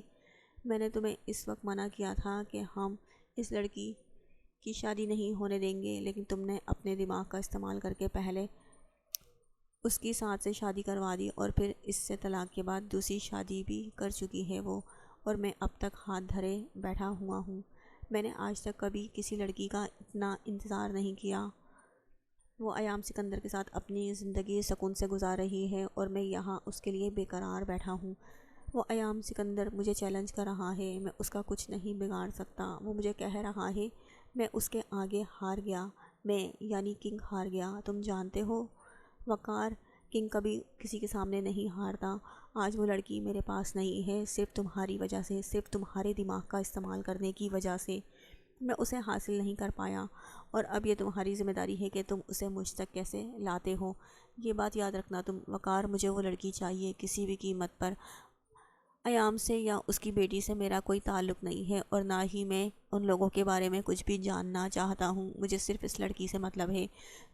میں نے تمہیں اس وقت منع کیا تھا کہ ہم اس لڑکی کی شادی نہیں ہونے دیں گے، لیکن تم نے اپنے دماغ کا استعمال کر کے پہلے اس کی ساتھ سے شادی کروا دی، اور پھر اس سے طلاق کے بعد دوسری شادی بھی کر چکی ہے وہ، اور میں اب تک ہاتھ دھرے بیٹھا ہوا ہوں۔ میں نے آج تک کبھی کسی لڑکی کا اتنا انتظار نہیں کیا۔ وہ ایام سکندر کے ساتھ اپنی زندگی سکون سے گزار رہی ہے اور میں یہاں اس کے لیے بے قرار بیٹھا ہوں۔ وہ ایام سکندر مجھے چیلنج کر رہا ہے، میں اس کا کچھ نہیں بگاڑ سکتا۔ وہ مجھے کہہ رہا ہے میں اس کے آگے ہار گیا، میں یعنی کنگ ہار گیا۔ تم جانتے ہو وقار، کنگ کبھی کسی کے سامنے نہیں ہارتا۔ آج وہ لڑکی میرے پاس نہیں ہے، صرف تمہاری وجہ سے، صرف تمہارے دماغ کا استعمال کرنے کی وجہ سے میں اسے حاصل نہیں کر پایا، اور اب یہ تمہاری ذمہ داری ہے کہ تم اسے مجھ تک کیسے لاتے ہو۔ یہ بات یاد رکھنا تم وقار، مجھے وہ لڑکی چاہیے کسی بھی قیمت پر۔ ایام سے یا اس کی بیٹی سے میرا کوئی تعلق نہیں ہے، اور نہ ہی میں ان لوگوں کے بارے میں کچھ بھی جاننا چاہتا ہوں۔ مجھے صرف اس لڑکی سے مطلب ہے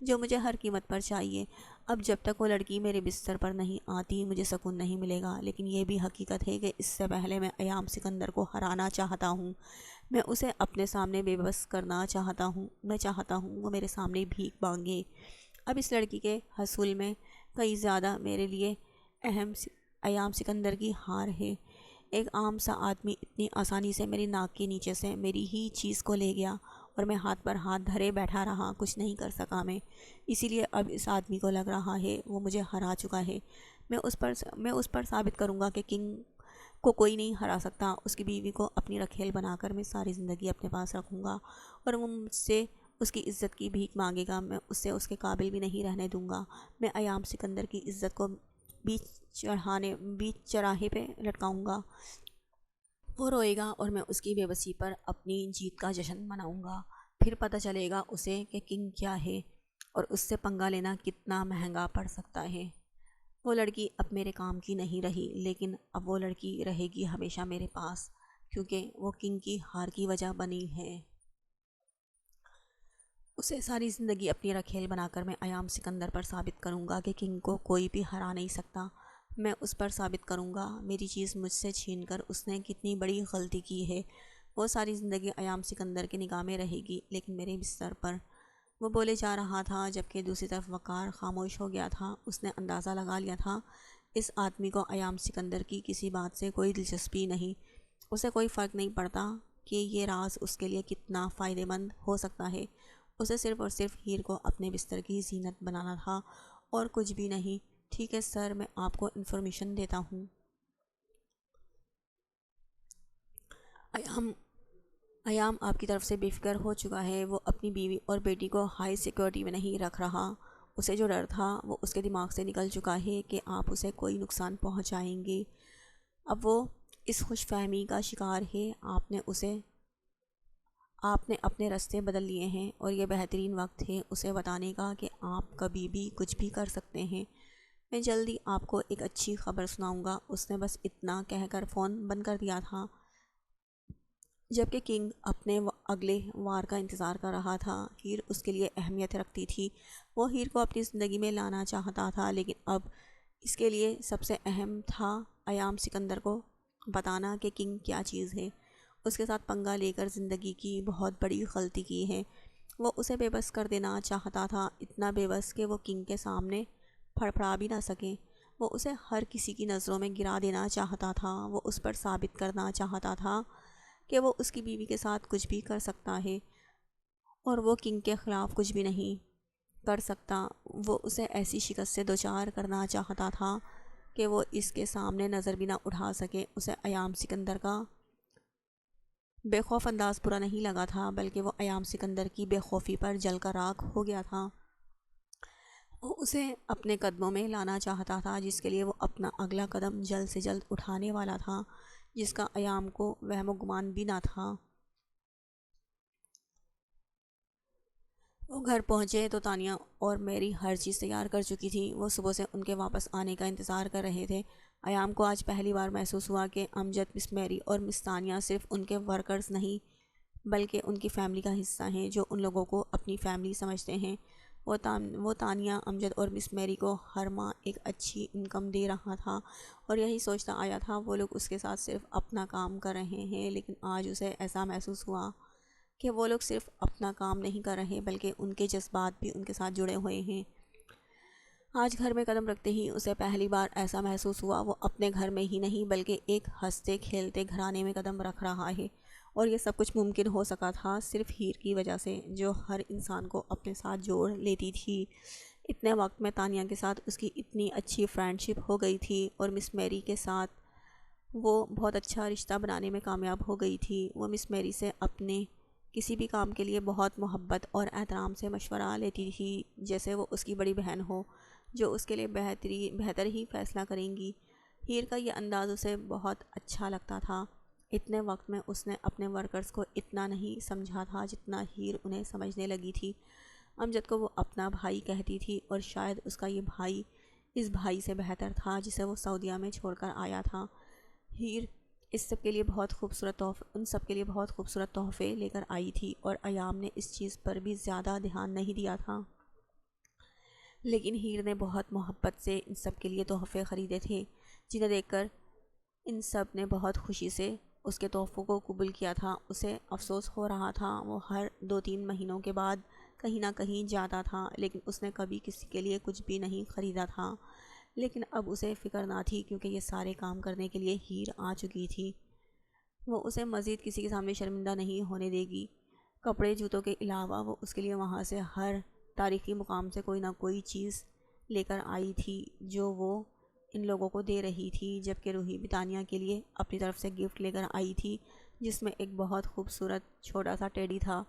جو مجھے ہر قیمت پر چاہیے۔ اب جب تک وہ لڑکی میرے بستر پر نہیں آتی مجھے سکون نہیں ملے گا، لیکن یہ بھی حقیقت ہے کہ اس سے پہلے میں ایام سکندر کو ہرانا چاہتا ہوں۔ میں اسے اپنے سامنے بے بس کرنا چاہتا ہوں۔ میں چاہتا ہوں وہ میرے سامنے بھیک مانگے۔ اب اس لڑکی کے حصول میں کئی زیادہ میرے لیے اہم ایام سکندر کی ہار ہے۔ ایک عام سا آدمی اتنی آسانی سے میری ناک کے نیچے سے میری ہی چیز کو لے گیا، اور میں ہاتھ پر ہاتھ دھرے بیٹھا رہا، کچھ نہیں کر سکا میں۔ اسی لیے اب اس آدمی کو لگ رہا ہے وہ مجھے ہرا چکا ہے۔ میں اس پر ثابت کروں گا کہ کنگ کو کوئی نہیں ہرا سکتا۔ اس کی بیوی کو اپنی رکھیل بنا کر میں ساری زندگی اپنے پاس رکھوں گا، اور وہ مجھ سے اس کی عزت کی بھیک مانگے گا، میں اسے اس کے قابل بھی نہیں رہنے دوں گا۔ میں ایام سکندر کی عزت کو بیچ چراہے پہ لٹکاؤں گا۔ وہ روئے گا اور میں اس کی بے بسی پر اپنی جیت کا جشن مناؤں گا۔ پھر پتہ چلے گا اسے کہ کنگ کیا ہے اور اس سے پنگا لینا کتنا مہنگا پڑ سکتا ہے۔ وہ لڑکی اب میرے کام کی نہیں رہی، لیکن اب وہ لڑکی رہے گی ہمیشہ میرے پاس، کیونکہ وہ کنگ کی ہار کی وجہ بنی ہے۔ اسے ساری زندگی اپنی رکھیل بنا کر میں ایام سکندر پر ثابت کروں گا کہ کنگ کو کوئی بھی ہرا نہیں سکتا۔ میں اس پر ثابت کروں گا میری چیز مجھ سے چھین کر اس نے کتنی بڑی غلطی کی ہے۔ وہ ساری زندگی ایام سکندر کے نگاہ میں رہے گی، لیکن میرے بستر پر۔ وہ بولے جا رہا تھا جبکہ دوسری طرف وقار خاموش ہو گیا تھا۔ اس نے اندازہ لگا لیا تھا اس آدمی کو ایام سکندر کی کسی بات سے کوئی دلچسپی نہیں۔ اسے کوئی فرق نہیں پڑتا کہ یہ راز اس کے لیے کتنا فائدہ مند ہو سکتا ہے۔ اسے صرف اور صرف ہیر کو اپنے بستر کی زینت بنانا تھا، اور کچھ بھی نہیں۔ ٹھیک ہے سر، میں آپ کو انفارمیشن دیتا ہوں۔ ایام آپ کی طرف سے بے فکر ہو چکا ہے۔ وہ اپنی بیوی اور بیٹی کو ہائی سیکیورٹی میں نہیں رکھ رہا۔ اسے جو ڈر تھا وہ اس کے دماغ سے نکل چکا ہے کہ آپ اسے کوئی نقصان پہنچائیں گے۔ اب وہ اس خوش فہمی کا شکار ہے آپ نے اپنے راستے بدل لیے ہیں، اور یہ بہترین وقت ہے اسے بتانے کا کہ آپ کبھی بھی کچھ بھی کر سکتے ہیں۔ میں جلدی آپ کو ایک اچھی خبر سناؤں گا۔ اس نے بس اتنا کہہ کر فون بند کر دیا تھا، جبکہ کنگ اپنے اگلے وار کا انتظار کر رہا تھا۔ ہیر اس کے لیے اہمیت رکھتی تھی۔ وہ ہیر کو اپنی زندگی میں لانا چاہتا تھا، لیکن اب اس کے لیے سب سے اہم تھا ایام سکندر کو بتانا کہ کنگ کیا چیز ہے۔ اس کے ساتھ پنگا لے کر زندگی کی بہت بڑی غلطی کی ہے۔ وہ اسے بے بس کر دینا چاہتا تھا، اتنا بے بس کہ وہ کنگ کے سامنے پھڑپڑا بھی نہ سکے۔ وہ اسے ہر کسی کی نظروں میں گرا دینا چاہتا تھا۔ وہ اس پر ثابت کرنا چاہتا تھا کہ وہ اس کی بیوی کے ساتھ کچھ بھی کر سکتا ہے، اور وہ کنگ کے خلاف کچھ بھی نہیں کر سکتا۔ وہ اسے ایسی شکست سے دوچار کرنا چاہتا تھا کہ وہ اس کے سامنے نظر بھی نہ اٹھا سکے۔ اسے ایام سکندر کا بے خوف انداز برا نہیں لگا تھا، بلکہ وہ ایام سکندر کی بے خوفی پر جل کر راکھ ہو گیا تھا۔ وہ اسے اپنے قدموں میں لانا چاہتا تھا، جس کے لیے وہ اپنا اگلا قدم جلد سے جلد اٹھانے والا تھا، جس کا ایام کو وہم و گمان بھی نہ تھا۔ وہ گھر پہنچے تو تانیہ اور میری ہر چیز تیار کر چکی تھی۔ وہ صبح سے ان کے واپس آنے کا انتظار کر رہے تھے۔ ایام کو آج پہلی بار محسوس ہوا کہ امجد، مس میری اور مس تانیہ صرف ان کے ورکرز نہیں بلکہ ان کی فیملی کا حصہ ہیں، جو ان لوگوں کو اپنی فیملی سمجھتے ہیں۔ وہ تانیہ، امجد اور مس میری کو ہر ماہ ایک اچھی انکم دے رہا تھا اور یہی سوچتا آیا تھا وہ لوگ اس کے ساتھ صرف اپنا کام کر رہے ہیں، لیکن آج اسے ایسا محسوس ہوا کہ وہ لوگ صرف اپنا کام نہیں کر رہے بلکہ ان کے جذبات بھی ان کے ساتھ جڑے ہوئے ہیں۔ آج گھر میں قدم رکھتے ہی اسے پہلی بار ایسا محسوس ہوا وہ اپنے گھر میں ہی نہیں بلکہ ایک ہنستے کھیلتے گھرانے میں قدم رکھ رہا ہے، اور یہ سب کچھ ممکن ہو سکا تھا صرف ہیر کی وجہ سے، جو ہر انسان کو اپنے ساتھ جوڑ لیتی تھی۔ اتنے وقت میں تانیہ کے ساتھ اس کی اتنی اچھی فرینڈشپ ہو گئی تھی اور مس میری کے ساتھ وہ بہت اچھا رشتہ بنانے میں کامیاب ہو گئی تھی۔ وہ مس میری سے اپنے کسی بھی کام کے لیے بہت محبت اور احترام سے مشورہ لیتی تھی، جیسے وہ اس کی بڑی بہن ہو جو اس کے لیے بہتر ہی فیصلہ کریں گی۔ ہیر کا یہ انداز اسے بہت اچھا لگتا تھا۔ اتنے وقت میں اس نے اپنے ورکرز کو اتنا نہیں سمجھا تھا جتنا ہیر انہیں سمجھنے لگی تھی۔ امجد کو وہ اپنا بھائی کہتی تھی اور شاید اس کا یہ بھائی اس بھائی سے بہتر تھا جسے وہ سعودیہ میں چھوڑ کر آیا تھا۔ ہیر اس سب کے لیے بہت خوبصورت تحفے ان سب کے لیے بہت خوبصورت تحفے لے کر آئی تھی اور ایام نے اس چیز پر بھی زیادہ دھیان نہیں دیا تھا، لیکن ہیر نے بہت محبت سے ان سب کے لیے تحفے خریدے تھے، جنہیں دیکھ کر ان سب نے بہت خوشی سے اس کے تحفوں کو قبول کیا تھا۔ اسے افسوس ہو رہا تھا وہ ہر 2-3 مہینوں کے بعد کہیں نہ کہیں جاتا تھا، لیکن اس نے کبھی کسی کے لیے کچھ بھی نہیں خریدا تھا، لیکن اب اسے فکر نہ تھی کیونکہ یہ سارے کام کرنے کے لیے ہیر آ چکی تھی۔ وہ اسے مزید کسی کے سامنے شرمندہ نہیں ہونے دے گی۔ کپڑے جوتوں کے علاوہ وہ اس کے لیے وہاں سے ہر تاریخی مقام سے کوئی نہ کوئی چیز لے کر آئی تھی جو وہ ان لوگوں کو دے رہی تھی، جبکہ روحی بھی تانیہ کے لیے اپنی طرف سے گفٹ لے کر آئی تھی، جس میں ایک بہت خوبصورت چھوٹا سا ٹیڈی تھا،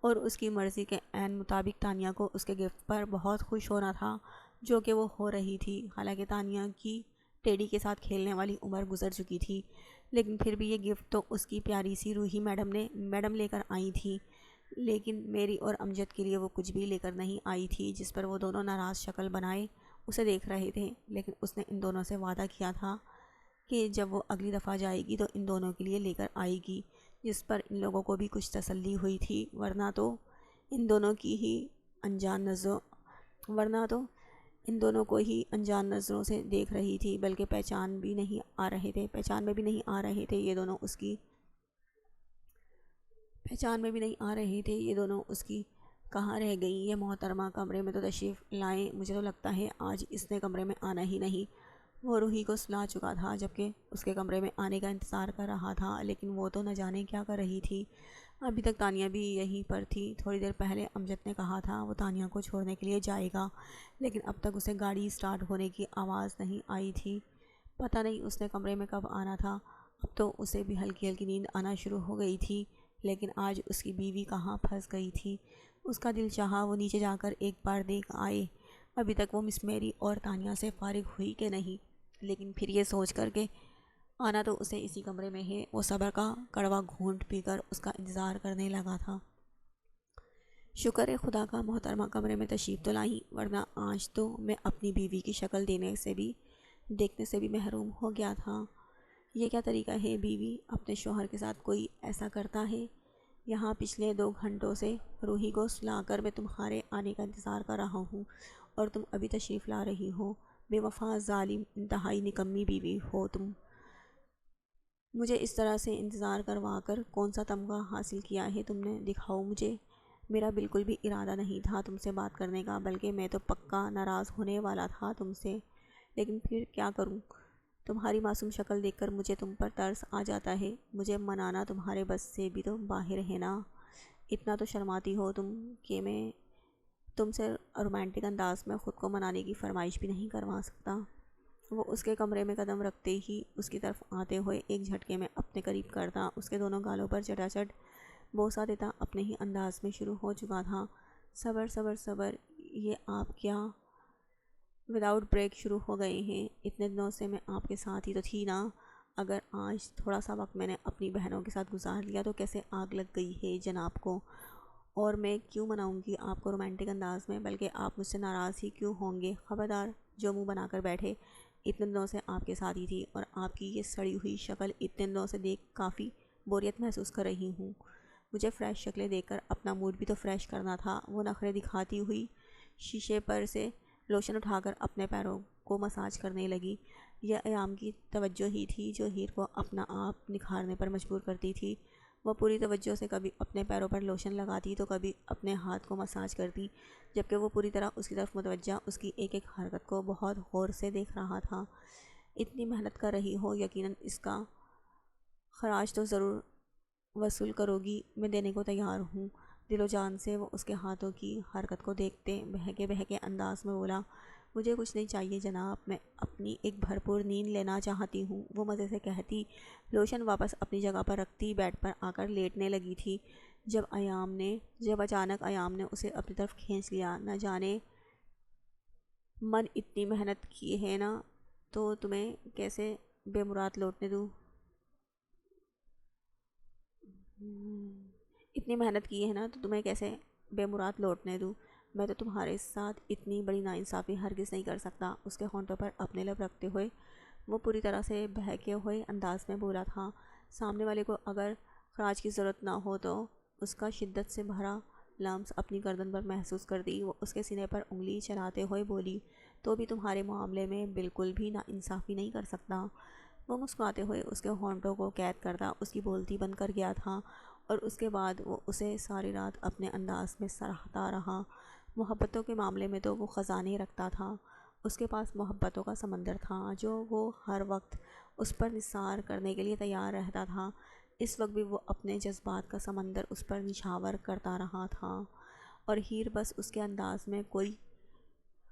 اور اس کی مرضی کے عین مطابق تانیہ کو اس کے گفٹ پر بہت خوش ہونا تھا، جو کہ وہ ہو رہی تھی۔ حالانکہ تانیہ کی ٹیڈی کے ساتھ کھیلنے والی عمر گزر چکی تھی، لیکن پھر بھی یہ گفٹ تو اس کی پیاری سی روحی میڈم لے کر آئی تھی، لیکن میری اور امجد کے لیے وہ کچھ بھی لے کر نہیں آئی تھی، جس پر وہ دونوں ناراض شکل بنائے اسے دیکھ رہے تھے۔ لیکن اس نے ان دونوں سے وعدہ کیا تھا کہ جب وہ اگلی دفعہ جائے گی تو ان دونوں کے لیے لے کر آئے گی، جس پر ان لوگوں کو بھی کچھ تسلی ہوئی تھی، ورنہ تو ان دونوں کو ہی انجان نظروں سے دیکھ رہی تھی، بلکہ پہچان میں بھی نہیں آ رہے تھے یہ دونوں اس کی کہاں رہ گئیں یہ محترمہ، کمرے میں تو تشریف لائیں، مجھے تو لگتا ہے آج اس نے کمرے میں آنا ہی نہیں۔ وہ روحی کو سلا چکا تھا جبکہ اس کے کمرے میں آنے کا انتظار کر رہا تھا، لیکن وہ تو نہ جانے کیا کر رہی تھی۔ ابھی تک تانیہ بھی یہیں پر تھی۔ تھوڑی دیر پہلے امجد نے کہا تھا وہ تانیہ کو چھوڑنے کے لیے جائے گا، لیکن اب تک اسے گاڑی سٹارٹ ہونے کی آواز نہیں آئی تھی۔ پتہ نہیں اس نے کمرے میں کب آنا تھا۔ اب تو اسے بھی ہلکی ہلکی نیند آنا شروع ہو گئی تھی، لیکن آج اس کی بیوی کہاں پھنس گئی تھی۔ اس کا دل چاہا وہ نیچے جا کر ایک بار دیکھ آئے ابھی تک وہ مس میری اور تانیہ سے فارغ ہوئی کہ نہیں، لیکن پھر یہ سوچ کر کہ آنا تو اسے اسی کمرے میں ہے، وہ صبر کا کڑوا گھونٹ پی کر اس کا انتظار کرنے لگا تھا۔ شکر ہے خدا کا محترمہ کمرے میں تشریف تو لائی، ورنہ آج تو میں اپنی بیوی کی شکل دیکھنے سے بھی محروم ہو گیا تھا۔ یہ کیا طریقہ ہے بیوی اپنے شوہر کے ساتھ کوئی ایسا کرتا ہے؟ یہاں پچھلے 2 گھنٹوں سے روحی کو سلا کر میں تمہارے آنے کا انتظار کر رہا ہوں اور تم ابھی تشریف لا رہی ہو۔ بے وفا، ظالم، انتہائی نکمی بیوی ہو تم۔ مجھے اس طرح سے انتظار کروا کر کون سا تمغہ حاصل کیا ہے تم نے؟ دکھاؤ مجھے۔ میرا بالکل بھی ارادہ نہیں تھا تم سے بات کرنے کا، بلکہ میں تو پکا ناراض ہونے والا تھا تم سے، لیکن پھر کیا کروں؟ تمہاری معصوم شکل دیکھ کر مجھے تم پر ترس آ جاتا ہے۔ مجھے منانا تمہارے بس سے بھی تو باہر ہے نا۔ اتنا تو شرماتی ہو تم کہ میں تم سے رومانٹک انداز میں خود کو منانے کی فرمائش بھی نہیں کروا سکتا۔ وہ اس کے کمرے میں قدم رکھتے ہی اس کی طرف آتے ہوئے ایک جھٹکے میں اپنے قریب کرتا، اس کے دونوں گالوں پر چٹاچٹ بوسہ دیتا اپنے ہی انداز میں شروع ہو چکا تھا۔ صبر صبر صبر، یہ آپ کیا وداؤٹ بریک شروع ہو گئے ہیں؟ اتنے دنوں سے میں آپ کے ساتھ ہی تو تھی نا۔ اگر آج تھوڑا سا وقت میں نے اپنی بہنوں کے ساتھ گزار لیا تو کیسے آگ لگ گئی ہے جناب کو، اور میں کیوں مناؤں گی آپ کو رومانٹک انداز میں، بلکہ آپ مجھ سے ناراض ہی کیوں ہوں گے؟ خبردار جو منہ بنا کر بیٹھے، اتنے دنوں سے آپ کے ساتھ ہی تھی، اور آپ کی یہ سڑی ہوئی شکل اتنے دنوں سے دیکھ کافی بوریت محسوس کر رہی ہوں۔ مجھے فریش شکلیں دیکھ کر اپنا موڈ بھی تو فریش کرنا تھا۔ وہ نخرے دکھاتی ہوئی شیشے پر سے لوشن اٹھا کر اپنے پیروں کو مساج کرنے لگی۔ یہ ایام کی توجہ ہی تھی جو ہیر کو اپنا آپ نکھارنے پر مجبور کرتی تھی۔ وہ پوری توجہ سے کبھی اپنے پیروں پر لوشن لگاتی تو کبھی اپنے ہاتھ کو مساج کرتی، جبکہ وہ پوری طرح اس کی طرف متوجہ اس کی ایک ایک حرکت کو بہت غور سے دیکھ رہا تھا۔ اتنی محنت کر رہی ہو، یقیناً اس کا خراج تو ضرور وصول کرو گی، میں دینے کو تیار ہوں۔ دل و جان سے وہ اس کے ہاتھوں کی حرکت کو دیکھتے بہکے بہکے انداز میں بولا، مجھے کچھ نہیں چاہیے جناب، میں اپنی ایک بھرپور نیند لینا چاہتی ہوں۔ وہ مزے سے کہتی، لوشن واپس اپنی جگہ پر رکھتی بیڈ پر آ کر لیٹنے لگی تھی، جب اچانک ایام نے اسے اپنی طرف کھینچ لیا۔ نہ جانے من اتنی محنت کی ہے نا تو تمہیں کیسے بے مراد لوٹنے دوں؟ اتنی محنت کی ہے نا تو تمہیں کیسے بے مراد لوٹنے دوں؟ میں تو تمہارے ساتھ اتنی بڑی ناانصافی ہرگز نہیں کر سکتا۔ اس کے ہونٹوں پر اپنے لب رکھتے ہوئے وہ پوری طرح سے بہکے ہوئے انداز میں بولا تھا۔ سامنے والے کو اگر خراج کی ضرورت نہ ہو تو اس کا شدت سے بھرا لمس اپنی گردن پر محسوس کرتی وہ اس کے سینے پر انگلی چلاتے ہوئے بولی، تو بھی تمہارے معاملے میں بالکل بھی ناانصافی نہیں کر سکتا۔ وہ مسکراتے ہوئے اس کے ہونٹوں کو قید کرتا اس کی بولتی بند کر گیا تھا، اور اس کے بعد وہ اسے ساری رات اپنے انداز میں سراہتا رہا۔ محبتوں کے معاملے میں تو وہ خزانے رکھتا تھا۔ اس کے پاس محبتوں کا سمندر تھا جو وہ ہر وقت اس پر نثار کرنے کے لیے تیار رہتا تھا۔ اس وقت بھی وہ اپنے جذبات کا سمندر اس پر نچھاور کرتا رہا تھا، اور ہیر بس اس کے انداز میں کوئی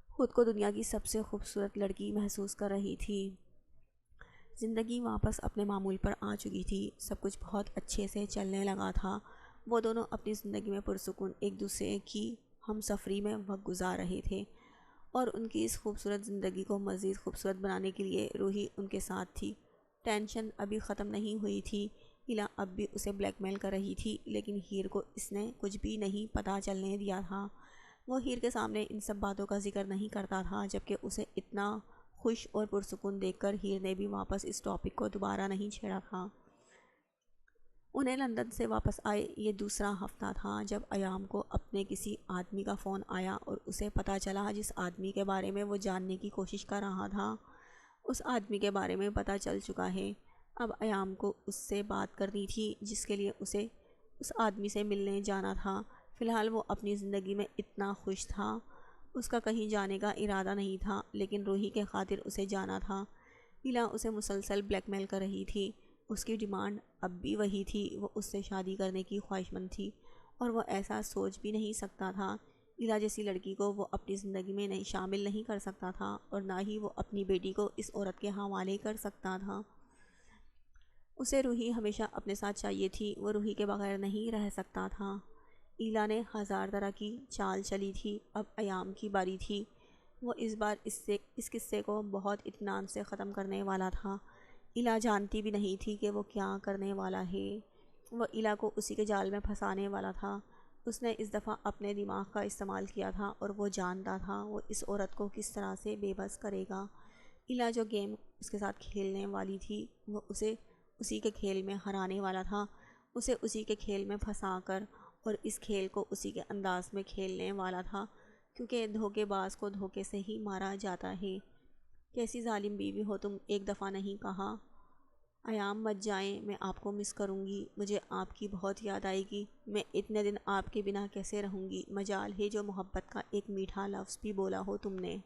خود کو دنیا کی سب سے خوبصورت لڑکی محسوس کر رہی تھی۔ زندگی واپس اپنے معمول پر آ چکی تھی، سب کچھ بہت اچھے سے چلنے لگا تھا۔ وہ دونوں اپنی زندگی میں پرسکون ایک دوسرے کی ہم سفری میں وقت گزار رہے تھے، اور ان کی اس خوبصورت زندگی کو مزید خوبصورت بنانے کے لیے روحی ان کے ساتھ تھی۔ ٹینشن ابھی ختم نہیں ہوئی تھی، ایلا اب بھی اسے بلیک میل کر رہی تھی، لیکن ہیر کو اس نے کچھ بھی نہیں پتہ چلنے دیا تھا۔ وہ ہیر کے سامنے ان سب باتوں کا ذکر نہیں کرتا تھا، جبکہ اسے اتنا خوش اور پرسکون دیکھ کر ہیر نے بھی واپس اس ٹاپک کو دوبارہ نہیں چھیڑا تھا۔ انہیں لندن سے واپس آئے یہ دوسرا ہفتہ تھا جب ایام کو اپنے کسی آدمی کا فون آیا اور اسے پتہ چلا جس آدمی کے بارے میں وہ جاننے کی کوشش کر رہا تھا، اس آدمی کے بارے میں پتہ چل چکا ہے۔ اب ایام کو اس سے بات کرنی تھی جس کے لیے اسے اس آدمی سے ملنے جانا تھا۔ فی الحال وہ اپنی زندگی میں اتنا خوش تھا، اس کا کہیں جانے کا ارادہ نہیں تھا، لیکن روحی کے خاطر اسے جانا تھا۔ ایلا اسے مسلسل بلیک میل کر رہی تھی۔ اس کی ڈیمانڈ اب بھی وہی تھی، وہ اس سے شادی کرنے کی خواہش مند تھی، اور وہ ایسا سوچ بھی نہیں سکتا تھا۔ ایلا جیسی لڑکی کو وہ اپنی زندگی میں شامل نہیں کر سکتا تھا، اور نہ ہی وہ اپنی بیٹی کو اس عورت کے حوالے کر سکتا تھا۔ اسے روحی ہمیشہ اپنے ساتھ چاہیے تھی، وہ روحی کے بغیر نہیں رہ سکتا تھا۔ ایلا نے ہزار طرح کی چال چلی تھی، اب ایام کی باری تھی۔ وہ اس بار اس قصے کو بہت اطمینان سے ختم کرنے والا تھا۔ ایلا جانتی بھی نہیں تھی کہ وہ کیا کرنے والا ہے۔ وہ ایلا کو اسی کے جال میں پھنسانے والا تھا۔ اس نے اس دفعہ اپنے دماغ کا استعمال کیا تھا، اور وہ جانتا تھا وہ اس عورت کو کس طرح سے بے بس کرے گا۔ ایلا جو گیم اس کے ساتھ کھیلنے والی تھی، وہ اسے اسی کے کھیل میں ہرانے والا تھا، اسے اسی کے کھیل میں پھنسا کر، اور اس کھیل کو اسی کے انداز میں کھیلنے والا تھا، کیونکہ دھوکے باز کو دھوکے سے ہی مارا جاتا ہے۔ کیسی ظالم بیوی ہو تم، ایک دفعہ نہیں کہا؟ ایام مت جائیں، میں آپ کو مس کروں گی، مجھے آپ کی بہت یاد آئے گی، میں اتنے دن آپ کے بنا کیسے رہوں گی؟ مجال ہے جو محبت کا ایک میٹھا لفظ بھی بولا ہو تم نے۔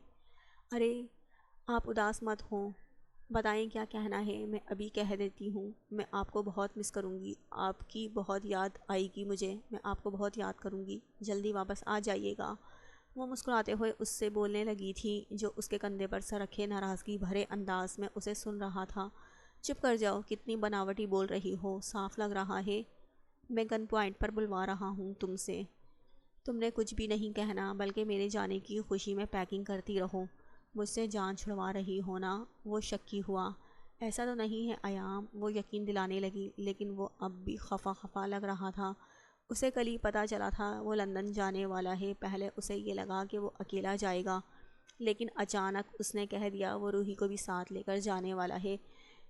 ارے آپ اداس مت ہوں، بتائیں کیا کہنا ہے، میں ابھی کہہ دیتی ہوں۔ میں آپ کو بہت مس کروں گی، آپ کی بہت یاد آئے گی مجھے، میں آپ کو بہت یاد کروں گی، جلدی واپس آ جائیے گا۔ وہ مسکراتے ہوئے اس سے بولنے لگی تھی، جو اس کے کندھے پر سر رکھے ناراضگی بھرے انداز میں اسے سن رہا تھا۔ چپ کر جاؤ، کتنی بناوٹی بول رہی ہو، صاف لگ رہا ہے میں گن پوائنٹ پر بلوا رہا ہوں تم سے۔ تم نے کچھ بھی نہیں کہنا، بلکہ میرے جانے کی خوشی میں پیکنگ کرتی رہو۔ مجھ سے جان چھڑوا رہی ہو نا؟ وہ شکی ہوا۔ ایسا تو نہیں ہے ایام، وہ یقین دلانے لگی، لیکن وہ اب بھی خفا خفا لگ رہا تھا۔ اسے کل ہی پتہ چلا تھا وہ لندن جانے والا ہے۔ پہلے اسے یہ لگا کہ وہ اکیلا جائے گا، لیکن اچانک اس نے کہہ دیا وہ روحی کو بھی ساتھ لے کر جانے والا ہے۔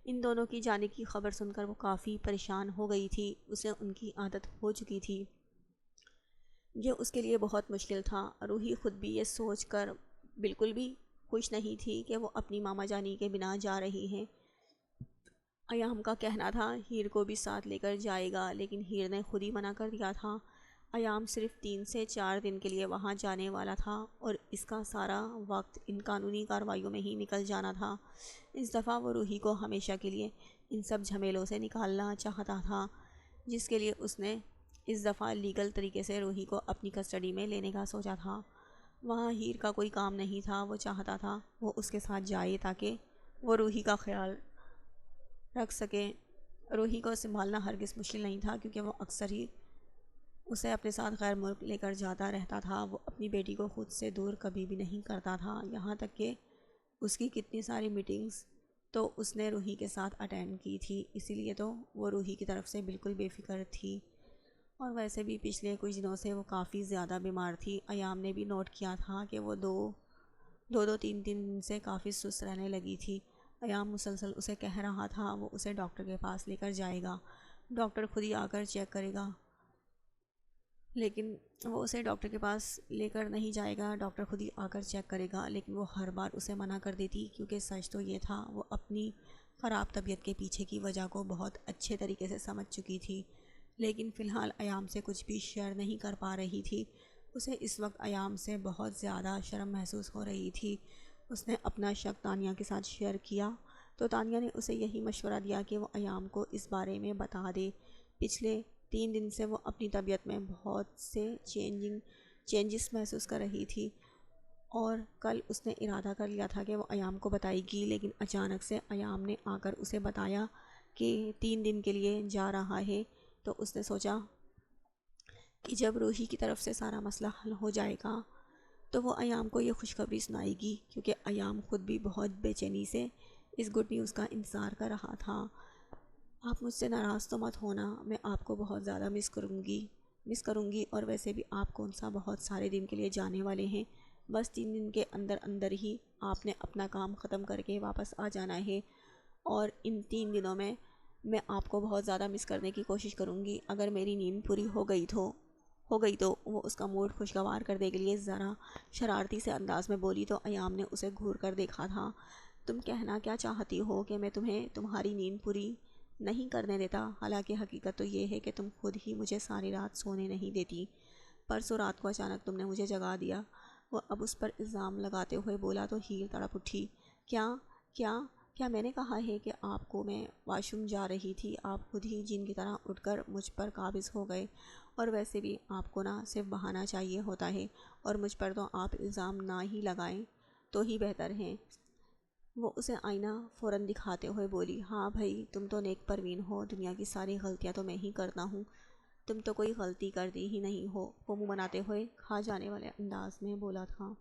ان دونوں کی جانے کی خبر سن کر وہ کافی پریشان ہو گئی تھی۔ اسے ان کی عادت ہو چکی تھی۔ یہ اس کے لیے بہت مشکل تھا۔ روحی خود بھی یہ سوچ کر بالکل بھی خوش نہیں تھی کہ وہ اپنی ماما جانی کے بنا جا رہی ہیں۔ ایام کا کہنا تھا ہیر کو بھی ساتھ لے کر جائے گا، لیکن ہیر نے خود ہی منع کر دیا تھا۔ ایام صرف 3 سے 4 دن کے لیے وہاں جانے والا تھا اور اس کا سارا وقت ان قانونی کارروائیوں میں ہی نکل جانا تھا۔ اس دفعہ وہ روحی کو ہمیشہ کے لیے ان سب جھمیلوں سے نکالنا چاہتا تھا، جس کے لیے اس نے اس دفعہ لیگل طریقے سے روحی کو اپنی کسٹڈی میں لینے کا سوچا تھا۔ وہاں ہیر کا کوئی کام نہیں تھا۔ وہ چاہتا تھا وہ اس کے ساتھ جائے تاکہ وہ روحی کا خیال رکھ سکے۔ روحی کو سنبھالنا ہرگز مشکل نہیں تھا، کیونکہ وہ اکثر ہی اسے اپنے ساتھ غیر ملک لے کر جاتا رہتا تھا۔ وہ اپنی بیٹی کو خود سے دور کبھی بھی نہیں کرتا تھا، یہاں تک کہ اس کی کتنی ساری میٹنگز تو اس نے روحی کے ساتھ اٹینڈ کی تھی، اسی لیے تو وہ روحی کی طرف سے بالکل بے فکر تھی۔ اور ویسے بھی پچھلے کچھ دنوں سے وہ کافی زیادہ بیمار تھی۔ ایام نے بھی نوٹ کیا تھا کہ وہ دو تین دن سے کافی سست رہنے لگی تھی۔ ایام مسلسل اسے کہہ رہا تھا وہ اسے ڈاکٹر کے پاس لے کر جائے گا، ڈاکٹر خود ہی آ کر چیک کرے گا، لیکن وہ اسے ڈاکٹر کے پاس لے کر نہیں جائے گا، ڈاکٹر خود ہی آ کر چیک کرے گا۔ لیکن وہ ہر بار اسے منع کر دیتی، کیونکہ سچ تو یہ تھا وہ اپنی خراب طبیعت کے پیچھے کی وجہ کو بہت اچھے طریقے سے سمجھ چکی تھی، لیکن فی الحال ایام سے کچھ بھی شیئر نہیں کر پا رہی تھی۔ اسے اس وقت ایام سے بہت زیادہ شرم محسوس ہو رہی تھی۔ اس نے اپنا شک تانیہ کے ساتھ شیئر کیا تو تانیہ نے اسے یہی مشورہ دیا کہ وہ ایام کو اس بارے میں بتا دے۔ پچھلے 3 دن سے وہ اپنی طبیعت میں بہت سے چینجز محسوس کر رہی تھی، اور کل اس نے ارادہ کر لیا تھا کہ وہ ایام کو بتائے گی، لیکن اچانک سے ایام نے آ کر اسے بتایا کہ 3 دن کے لیے جا رہا ہے، تو اس نے سوچا کہ جب روحی کی طرف سے سارا مسئلہ حل ہو جائے گا تو وہ ایام کو یہ خوشخبری سنائے گی، کیونکہ ایام خود بھی بہت بے چینی سے اس گڈ نیوز کا انتظار کر رہا تھا۔ آپ مجھ سے ناراض تو مت ہونا، میں آپ کو بہت زیادہ مس کروں گی، اور ویسے بھی آپ کون سا بہت سارے دن کے لیے جانے والے ہیں، بس 3 دن کے اندر ہی آپ نے اپنا کام ختم کر کے واپس آ جانا ہے، اور ان 3 دنوں میں آپ کو بہت زیادہ مس کرنے کی کوشش کروں گی۔ اگر میری نیند پوری ہو گئی تو وہ اس کا موڈ خوشگوار کرنے کے لیے ذرا شرارتی سے انداز میں بولی، تو ایام نے اسے گھور کر دیکھا تھا۔ تم کہنا کیا چاہتی ہو کہ میں تمہیں تمہاری نیند پوری نہیں کرنے دیتا؟ حالانکہ حقیقت تو یہ ہے کہ تم خود ہی مجھے ساری رات سونے نہیں دیتی۔ پرسوں رات کو اچانک تم نے مجھے جگا دیا۔ وہ اب اس پر الزام لگاتے ہوئے بولا تو ہیر تڑپ اٹھی۔ کیا میں نے کہا ہے کہ آپ کو میں واش روم جا رہی تھی؟ آپ خود ہی جن کی طرح اٹھ کر مجھ پر قابض ہو گئے، اور ویسے بھی آپ کو نہ صرف بہانہ چاہیے ہوتا ہے، اور مجھ پر تو آپ الزام نہ ہی لگائیں تو ہی بہتر ہے۔ وہ اسے آئینہ فوراً دکھاتے ہوئے بولی، ہاں بھائی تم تو نیک پروین ہو، دنیا کی ساری غلطیاں تو میں ہی کرتا ہوں، تم تو کوئی غلطی کرتی ہی نہیں ہو، وہ منہ بناتے ہوئے کھا جانے والے انداز میں بولا تھا۔